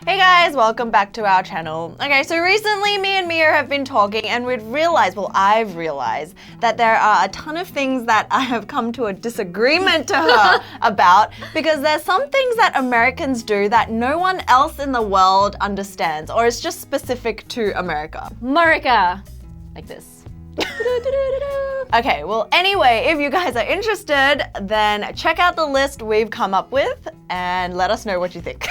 Hey guys, welcome back to our channel. Okay, so recently me and Mia have been talking and we've realized, well, I've realized that there are a ton of things that I have come to a disagreement to her about because there's some things that Americans do that no one else in the world understands, or it's just specific to America. America! Like this. Okay, well anyway, if you guys are interested, then check out the list we've come up with and let us know what you think.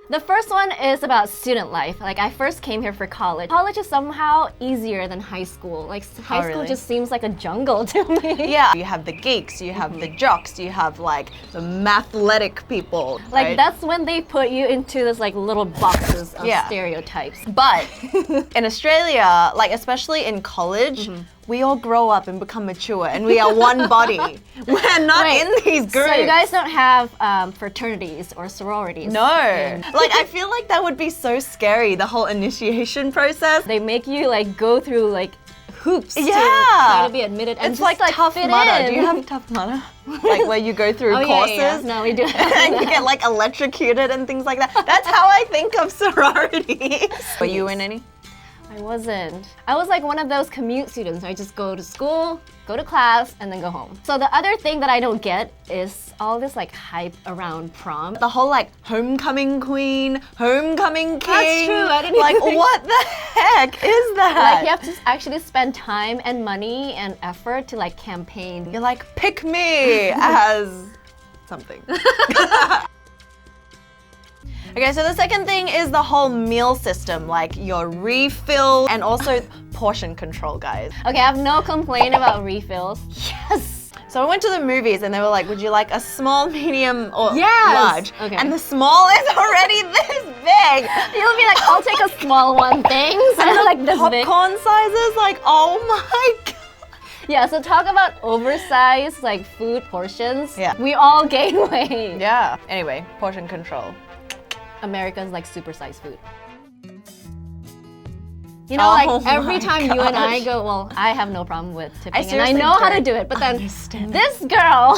The first one is about student life. Like, I first came here for college. College is somehow easier than high school. Like, high school really? just seems like a jungle to me. Yeah, you have the geeks, you have the jocks, you have like the mathletic people. Like, right? that's when they put you into this like little boxes of stereotypes. But in Australia, like especially in college, we all grow up and become mature and we are one body. We're not in these groups. So you guys don't have fraternities or sororities? No. Like, I feel like that would be so scary, the whole initiation process. They make you like go through like hoops to try to be admitted. And it's just, like Tough fit Mudder. in. Do you have Tough Mudder? Like where you go through courses? Yeah. No, we do. And you get like electrocuted and things like that. That's how I think of sorority. Were you in any? I wasn't. I was like one of those commute students. I just go to school, go to class, and then go home. So the other thing that I don't get is all this like hype around prom. The whole like homecoming queen, homecoming king. That's true. I didn't like even think. What the heck is that? Like, you have to actually spend time and money and effort to like campaign. You're like, pick me as something. Okay, so the second thing is the whole meal system, like your refill and also portion control, guys. Okay, I have no complaint about refills. Yes! So I went to the movies and they were like, would you like a small, medium, or large? Okay. And the small is already this big. You'll be like, I'll take a small one, thanks. And like this big. Popcorn sizes, like, oh my god. Yeah, so talk about oversized like food portions. Yeah. We all gain weight. Yeah. Anyway, portion control. America's like supersized food. You know, like every time you and I go, well, I have no problem with tipping and I know how to do it, but then this girl.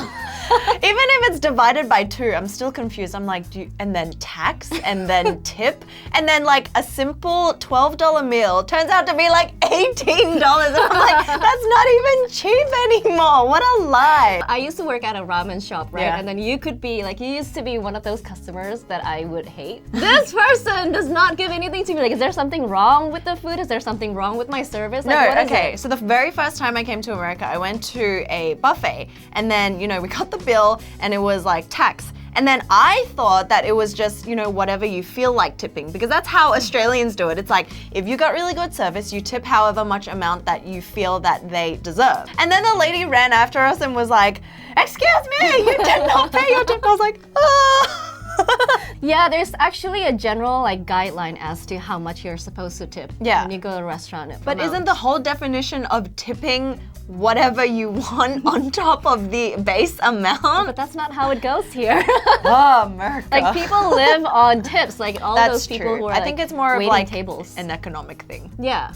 Even if it's divided by 2, I'm still confused. I'm like, and then tax, and then tip, and then like a simple $12 meal turns out to be like $18. And I'm like, that's not even cheap anymore. What a lie. I used to work at a ramen shop, right? Yeah. And then you could be like, you used to be one of those customers that I would hate. This person does not give anything to me. Like, is there something wrong with the food? Is there something wrong with my service? Like, No, what is okay. it? So the very first time I came to America, I went to a buffet, and then, you know, we got the bill, and it was like tax. And then I thought that it was just, you know, whatever you feel like tipping, because that's how Australians do it. It's like, if you got really good service, you tip however much amount that you feel that they deserve. And then the lady ran after us and was like, excuse me, you did not pay your tip. I was like, oh. Yeah, there's actually a general like guideline as to how much you're supposed to tip when you go to a restaurant. But isn't the whole definition of tipping whatever you want on top of the base amount? But that's not how it goes here. Oh, America. Like, people live on tips. Like, all those people who are I think it's more of waiting like tables. an economic thing. Yeah.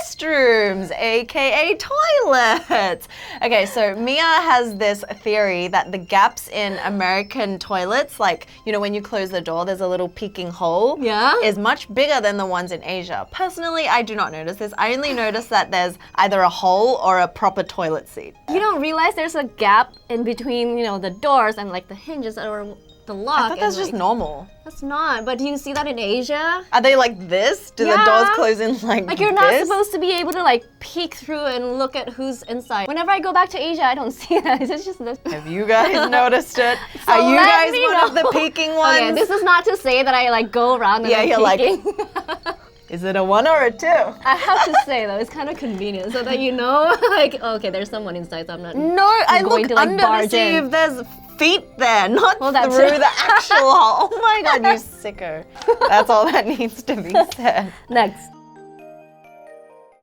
Restrooms, aka toilets. Okay, so Mia has this theory that the gaps in American toilets, like, you know, when you close the door, there's a little peeking hole, is much bigger than the ones in Asia. Personally, I do not notice this. I only notice that there's either a hole or a proper toilet seat. You don't realize there's a gap in between, you know, the doors and like the hinges or the lock. I thought that's just normal. That's not, but do you see that in Asia? Are they like this? Do the doors close in like this? Like, you're not supposed to be able to like peek through and look at who's inside. Whenever I go back to Asia, I don't see that. It's just this. Have you guys noticed it? So are you guys one of the peeking ones? Okay, this is not to say that I like go around and you're peeking. like, is it a 1 or a 2? I have to say though, it's kind of convenient so that you know, like, okay, there's someone inside, so I'm not. No, I going look to, like, under to barge see in. if there's feet there, not that's through it. the actual hole. Oh my god, you sicko. That's all that needs to be said. Next.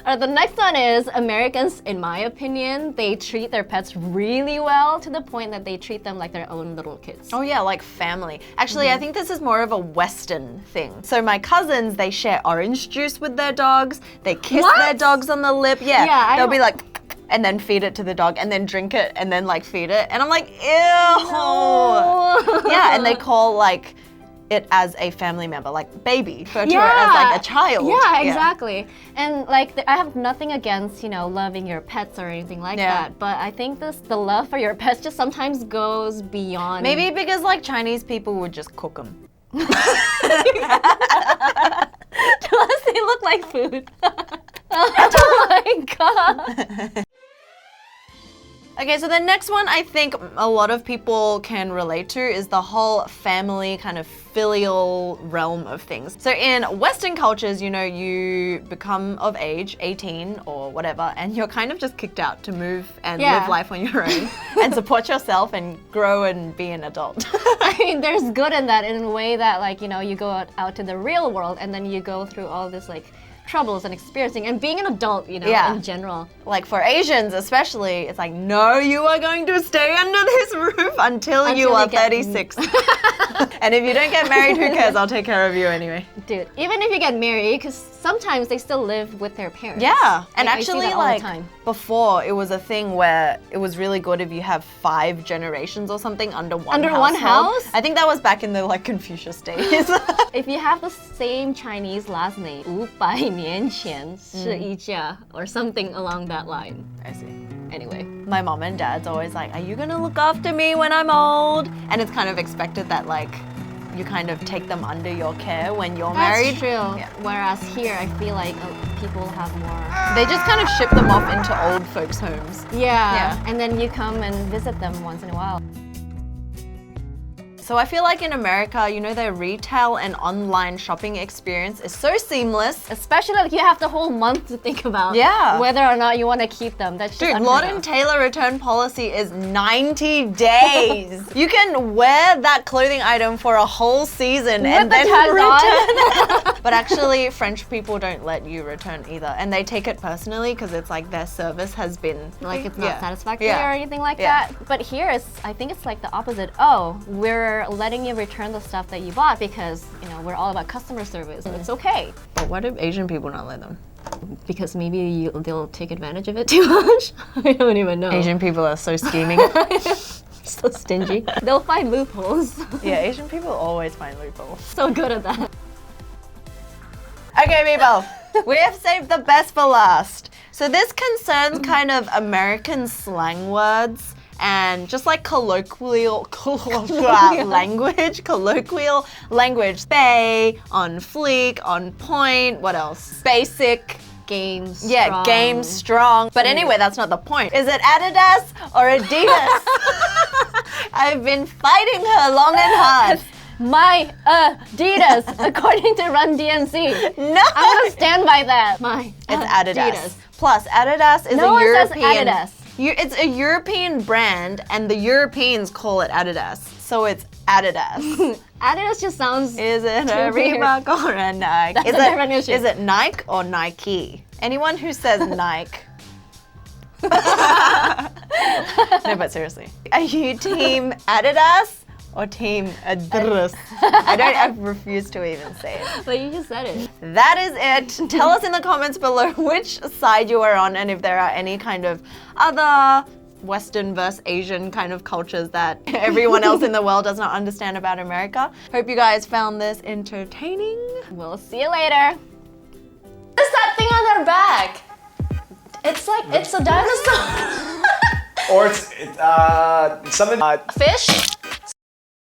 The next one is Americans, in my opinion, they treat their pets really well to the point that they treat them like their own little kids. Oh yeah, like family. Actually, I think this is more of a Western thing. So my cousins, they share orange juice with their dogs. They kiss their dogs on the lip. Yeah, they'll be like, and then feed it to the dog and then drink it and then like feed it. And I'm like, ew. No. Yeah, Yeah, and they call like it as a family member, like baby, refer to it as like a child. Yeah, exactly. And like, I have nothing against, you know, loving your pets or anything like that. But I think the love for your pets just sometimes goes beyond. Maybe because like Chinese people would just cook them. To us, they look like food. Oh my god. Okay, so the next one I think a lot of people can relate to is the whole family kind of filial realm of things. So in Western cultures, you know, you become of age, 18 or whatever, and you're kind of just kicked out to move and live life on your own and support yourself and grow and be an adult. I mean, there's good in that in a way that, like, you know, you go out to the real world and then you go through all this, like, troubles and experiencing and being an adult, you know, in general. Like for Asians especially, it's like, no, you are going to stay under this roof until you are 36. And if you don't get married, who cares? I'll take care of you anyway. Dude, even if you get married, because sometimes they still live with their parents. Yeah, and I see actually that all the like time. Before, it was a thing where it was really good if you have 5 generations or something under one one house? I think that was back in the like Confucius days. If you have the same Chinese last name, 500年前是一家 or something along that line. I see. Anyway. My mom and dad's always like, are you gonna look after me when I'm old? And it's kind of expected that like, you kind of take them under your care when you're married. That's true. Yeah. Whereas here, I feel like people have more. They just kind of ship them off into old folks' homes. Yeah. And then you come and visit them once in a while. So I feel like in America, you know, their retail and online shopping experience is so seamless. Especially like you have the whole month to think about whether or not you want to keep them. That's just Dude, Lord & Taylor return policy is 90 days. You can wear that clothing item for a whole season and then return. But actually, French people don't let you return either. And they take it personally because it's like their service has been... Like it's not satisfactory or anything like that. But here, I think it's like the opposite. Oh, we're letting you return the stuff that you bought because, you know, we're all about customer service and it's okay. But what if Asian people not let them? Because maybe they'll take advantage of it too much. I don't even know. Asian people are so scheming. So stingy. They'll find loopholes. Yeah, Asian people always find loopholes. So good at that. Okay, people, we have saved the best for last. So this concerns kind of American slang words and just like colloquial language. Bay, on fleek, on point, what else? Basic. Game strong. Yeah, game strong. But anyway, that's not the point. Is it Adidas or Adidas? I've been fighting her long and hard. My Adidas, according to Run DMC. No! I'm gonna stand by that. It's Adidas. Plus, Adidas is no a European... one says Adidas. It's a European brand, and the Europeans call it Adidas. So it's Adidas. Adidas just sounds Is it a Reebok or a Nike? That's a different issue. Is it Nike or Nike? Anyone who says Nike. No, but seriously. Are you team Adidas or team Adidas? I refuse to even say it. But you just said it. That is it. Tell us in the comments below which side you are on and if there are any kind of other Western versus Asian kind of cultures that everyone else in the world does not understand about America. Hope you guys found this entertaining. We'll see you later. What's that thing on their back? It's like, it's a dinosaur. Or it's something. Fish?